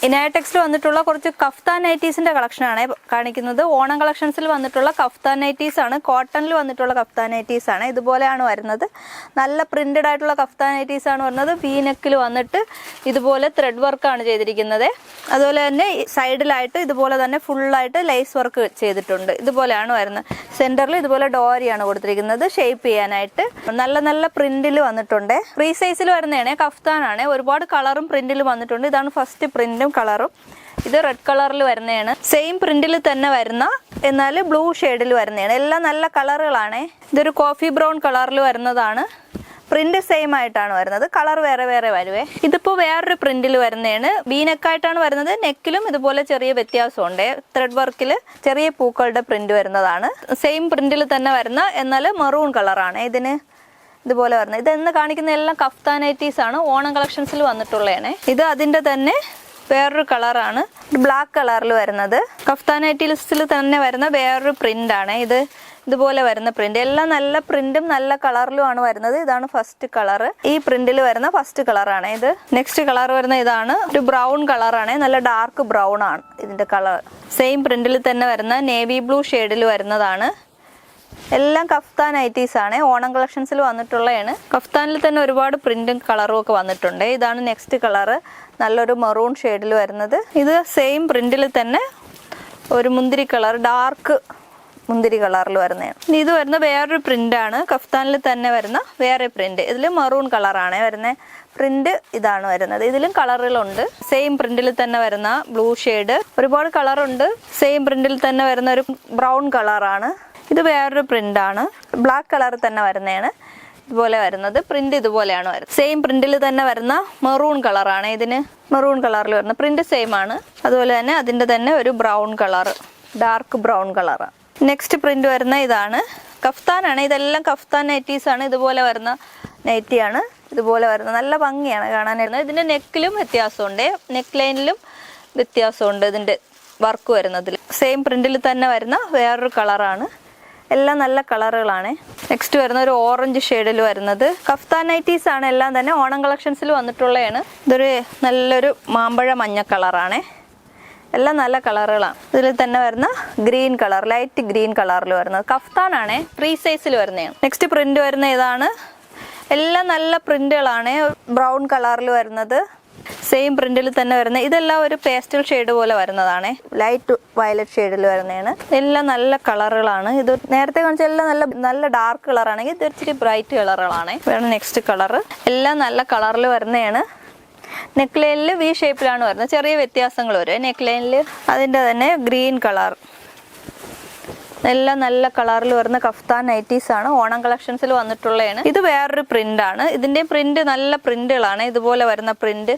ഇനാടെക്സിൽ വന്നിട്ടുള്ള കുറച്ച് കഫ്താൻ നൈറ്റീസിന്റെ കളക്ഷനാണ് കാണിക്കുന്നത്. ഓണം കളക്ഷൻസിൽ വന്നിട്ടുള്ള കഫ്താൻ നൈറ്റീസ് ആണ്, കോട്ടണിൽ വന്നിട്ടുള്ള കഫ്താൻ നൈറ്റീസ് ആണ്. ഇതുപോലെയാണ് വരുന്നത്. നല്ല പ്രിന്റഡ് ആയിട്ടുള്ള കഫ്താൻ നൈറ്റീസ് ആണ് വരുന്നത്. വീനെക്കിൽ വന്നിട്ട് ഇതുപോലെ ത്രെഡ് വർക്കാണ് ചെയ്തിരിക്കുന്നത്. അതുപോലെ തന്നെ സൈഡിലായിട്ട് ഇതുപോലെ തന്നെ ഫുള്ളായിട്ട് ലേസ് വർക്ക് ചെയ്തിട്ടുണ്ട്. ഇതുപോലെയാണ് വരുന്നത്. സെന്ററിൽ ഇതുപോലെ ഡോരിയാണ് കൊടുത്തിരിക്കുന്നത് ഷേപ്പ് ചെയ്യാനായിട്ട്. നല്ല നല്ല പ്രിന്റിൽ വന്നിട്ടുണ്ട്. ഫ്രീ സൈസിൽ വരുന്നതാണ്, കഫ്താനാണ്. ഒരുപാട് കളറും പ്രിന്റിൽ വന്നിട്ടുണ്ട്. ഇതാണ് ഫസ്റ്റ് പ്രിന്റും കളറും. ഇത് റെഡ് കളറിൽ വരുന്നതാണ്. സെയിം പ്രിന്റിൽ തന്നെ വരുന്ന എന്നാൽ ബ്ലൂ ഷെയ്ഡിൽ വരുന്നതാണ്. എല്ലാം നല്ല കളറുകളാണ്. ഇതൊരു കോഫി ബ്രൗൺ കളറിൽ വരുന്നതാണ്. പ്രിന്റ് സെയിം ആയിട്ടാണ് വരുന്നത്, കളർ വേറെ വേറെ വരുവേ. ഇതിപ്പോ വേറൊരു പ്രിന്റിൽ വരുന്നതാണ്. നെക്കായിട്ടാണ് വരുന്നത്. നെക്കിലും ഇതുപോലെ ചെറിയ വ്യത്യാസമുണ്ട്. ത്രെഡ് വർക്കിൽ ചെറിയ പൂക്കളുടെ പ്രിന്റ് വരുന്നതാണ്. സെയിം പ്രിന്റിൽ തന്നെ വരുന്ന എന്നാൽ മെറൂൺ കളറാണ് ഇതിന് ഇതുപോലെ വരുന്നത്. ഇതെന്ന് കാണിക്കുന്ന എല്ലാം കഫ്താൻ നൈറ്റീസ് ആണ്, ഓണം കളക്ഷൻസിൽ വന്നിട്ടുള്ളതാണ്. ഇത് അതിന്റെ തന്നെ വേറൊരു കളറാണ്, ബ്ലാക്ക് കളറിൽ വരുന്നത്. കഫ്താൻ നൈറ്റീസിൽ തന്നെ വരുന്ന വേറൊരു പ്രിന്റ് ആണ് ഇത്. ഇതുപോലെ വരുന്ന പ്രിന്റ് എല്ലാം നല്ല പ്രിന്റും നല്ല കളറിലും ആണ് വരുന്നത്. ഇതാണ് ഫസ്റ്റ് കളർ. ഈ പ്രിന്റിൽ വരുന്ന ഫസ്റ്റ് കളറാണ് ഇത്. നെക്സ്റ്റ് കളർ വരുന്ന ഇതാണ്, ഒരു ബ്രൗൺ കളറാണ്. നല്ല ഡാർക്ക് ബ്രൗൺ ആണ് ഇതിന്റെ കളർ. സെയിം പ്രിന്റിൽ തന്നെ വരുന്ന നേവി ബ്ലൂ ഷെയ്ഡിൽ വരുന്നതാണ്. എല്ലാം കഫ്താൻ നൈറ്റീസ് ആണ്, ഓണം കളക്ഷൻസിൽ വന്നിട്ടുള്ളതാണ്. കഫ്താനിൽ തന്നെ ഒരുപാട് പ്രിന്റും കളറും ഒക്കെ വന്നിട്ടുണ്ട്. ഇതാണ് നെക്സ്റ്റ് കളർ, നല്ലൊരു മെറൂൺ ഷെയ്ഡിൽ വരുന്നത്. ഇത് സെയിം പ്രിന്റിൽ തന്നെ ഒരു മുന്തിരി കളർ, ഡാർക്ക് മുന്തിരി കളറിൽ വരുന്നതാണ്. ഇത് വരുന്ന വേറൊരു പ്രിന്റ് ആണ്, കഫ്താനിൽ തന്നെ വരുന്ന വേറെ പ്രിന്റ്. ഇതിൽ മെറൂൺ കളറാണ് വരുന്നത്. പ്രിന്റ് ഇതാണ് വരുന്നത്. ഇതിലും കളറുകളുണ്ട്. സെയിം പ്രിന്റിൽ തന്നെ വരുന്ന ബ്ലൂ ഷെയ്ഡ്, ഒരുപാട് കളറുണ്ട്. സെയിം പ്രിന്റിൽ തന്നെ വരുന്ന ഒരു ബ്രൗൺ കളറാണ്. ഇത് വേറൊരു പ്രിന്റ് ആണ്, ബ്ലാക്ക് കളർ തന്നെ വരുന്നതാണ്. ഇതുപോലെ വരുന്നത് പ്രിന്റ് ഇതുപോലെയാണ് വരുന്നത്. സെയിം പ്രിന്റിൽ തന്നെ വരുന്ന മെറൂൺ കളറാണ്. ഇതിന് മെറൂൺ കളറിൽ വരുന്ന പ്രിന്റ് സെയിം ആണ്. അതുപോലെ തന്നെ അതിന്റെ തന്നെ ഒരു ബ്രൗൺ കളർ, ഡാർക്ക് ബ്രൗൺ കളറാണ്. നെക്സ്റ്റ് പ്രിന്റ് വരുന്ന ഇതാണ്, കഫ്താനാണ്. ഇതെല്ലാം കഫ്താൻ നൈറ്റീസ് ആണ്. ഇതുപോലെ വരുന്ന നൈറ്റിയാണ്. ഇതുപോലെ വരുന്ന നല്ല ഭംഗിയാണ് കാണാനായിരുന്നത്. ഇതിന്റെ നെക്കിലും വ്യത്യാസമുണ്ട്, നെക്ക് ലൈനിലും വ്യത്യാസമുണ്ട് ഇതിന്റെ വർക്ക് വരുന്നതിൽ. സെയിം പ്രിന്റിൽ തന്നെ വരുന്ന വേറൊരു കളറാണ്. എല്ലാം നല്ല കളറുകളാണ്. നെക്സ്റ്റ് വരുന്ന ഒരു ഓറഞ്ച് ഷെയ്ഡിൽ വരുന്നത് കഫ്താൻ നൈറ്റീസ് ആണ്. എല്ലാം തന്നെ ഓണം കളക്ഷൻസിൽ വന്നിട്ടുള്ളതാണ്. ഇതൊരു നല്ലൊരു മാമ്പഴ മഞ്ഞ കളറാണ്. എല്ലാം നല്ല കളറുകളാണ്. ഇതിൽ തന്നെ വരുന്ന ഗ്രീൻ കളർ, ലൈറ്റ് ഗ്രീൻ കളറിൽ വരുന്നത് കഫ്താനാണ്. ഫ്രീ സൈസിൽ വരുന്നതാണ്. നെക്സ്റ്റ് പ്രിന്റ് വരുന്ന ഇതാണ്. എല്ലാം നല്ല പ്രിന്റുകളാണ്. ബ്രൗൺ കളറിൽ വരുന്നത്, സെയിം പ്രിന്റിൽ തന്നെ വരുന്ന. ഇതെല്ലാം ഒരു പേസ്റ്റൽ ഷെയ്ഡ് പോലെ വരുന്നതാണ്, ലൈറ്റ് വയലറ്റ് ഷെയ്ഡിൽ വരുന്നതാണ്. എല്ലാം നല്ല കളറുകളാണ്. ഇത് നേരത്തെ കാണിച്ച എല്ലാം നല്ല നല്ല ഡാർക്ക് കളറാണെങ്കിൽ ഇത് ഇച്ചിരി ബ്രൈറ്റ് കളറുകളാണ്. വേണം നെക്സ്റ്റ് കളർ. എല്ലാം നല്ല കളറിൽ വരുന്നതാണ്. നെക്ക് ലൈനിൽ വി ഷേപ്പിലാണ് വരുന്നത്. ചെറിയ വ്യത്യാസങ്ങൾ വരും നെക്ക് ലൈനിൽ. അതിൻ്റെ തന്നെ ഗ്രീൻ കളർ. എല്ലാം നല്ല കളറിൽ വരുന്ന കഫ്താൻ നൈറ്റീസ് ആണ്, ഓണം കളക്ഷൻസിൽ വന്നിട്ടുള്ളതാണ്. ഇത് വേറൊരു പ്രിന്റ് ആണ്. ഇതിന്റെ പ്രിന്റ് നല്ല പ്രിന്റുകളാണ്. ഇതുപോലെ വരുന്ന പ്രിന്റ്,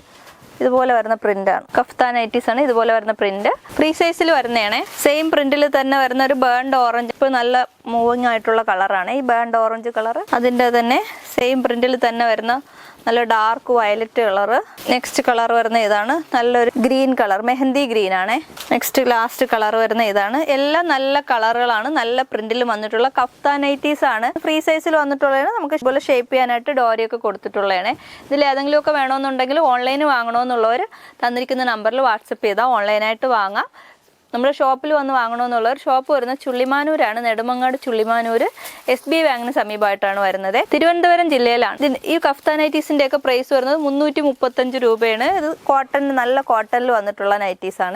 ഇതുപോലെ വരുന്ന പ്രിന്റ് ആണ്. കഫ്താൻ നൈറ്റീസ് ആണ്. ഇതുപോലെ വരുന്ന പ്രിന്റ് ഫ്രീ സൈസിൽ വരുന്നതാണ്. സെയിം പ്രിന്റിൽ തന്നെ വരുന്ന ഒരു ബേൺഡ് ഓറഞ്ച്, ഇപ്പൊ നല്ല മൂവിങ് ആയിട്ടുള്ള കളറാണ് ഈ ബേൺഡ് ഓറഞ്ച് കളർ. അതിന്റെ തന്നെ സെയിം പ്രിന്റിൽ തന്നെ വരുന്ന നല്ല dark violet colour. Next colour വരുന്ന ഇതാണ്, നല്ലൊരു ഗ്രീൻ കളർ, മെഹന്തി ഗ്രീൻ ആണ്. നെക്സ്റ്റ് ലാസ്റ്റ് കളർ വരുന്ന ഇതാണ്. എല്ലാം നല്ല കളറുകളാണ്. നല്ല പ്രിന്റിൽ വന്നിട്ടുള്ള കഫ്താൻ നൈറ്റീസ് ആണ്. ഫ്രീ സൈസിൽ വന്നിട്ടുള്ളതാണ്. നമുക്ക് ഇതുപോലെ ഷേപ്പ് ചെയ്യാനായിട്ട് ഡോരിയൊക്കെ കൊടുത്തിട്ടുള്ളതാണ്. ഇതിൽ ഏതെങ്കിലും ഒക്കെ വേണമെന്നുണ്ടെങ്കിൽ ഓൺലൈന് വാങ്ങണമെന്നുള്ളവർ തന്നിരിക്കുന്ന നമ്പറിൽ വാട്സപ്പ് ചെയ്താൽ ഓൺലൈനായിട്ട് വാങ്ങാം. നമ്മുടെ ഷോപ്പിൽ വന്ന് വാങ്ങണമെന്നുള്ളവർ ഷോപ്പ് വരുന്ന ചുള്ളിമാനൂരാണ്, നെടുമങ്ങാട് ചുള്ളിമാനൂർ SBI ബാങ്കിന് സമീപമായിട്ടാണ് വരുന്നത്. തിരുവനന്തപുരം ജില്ലയിലാണ്. ഈ കഫ്താൻ നൈറ്റീസിന്റെ ഒക്കെ പ്രൈസ് വരുന്നത് 335 രൂപയാണ്. ഇത് കോട്ടൺ, നല്ല കോട്ടണിൽ വന്നിട്ടുള്ള നൈറ്റീസ് ആണ്.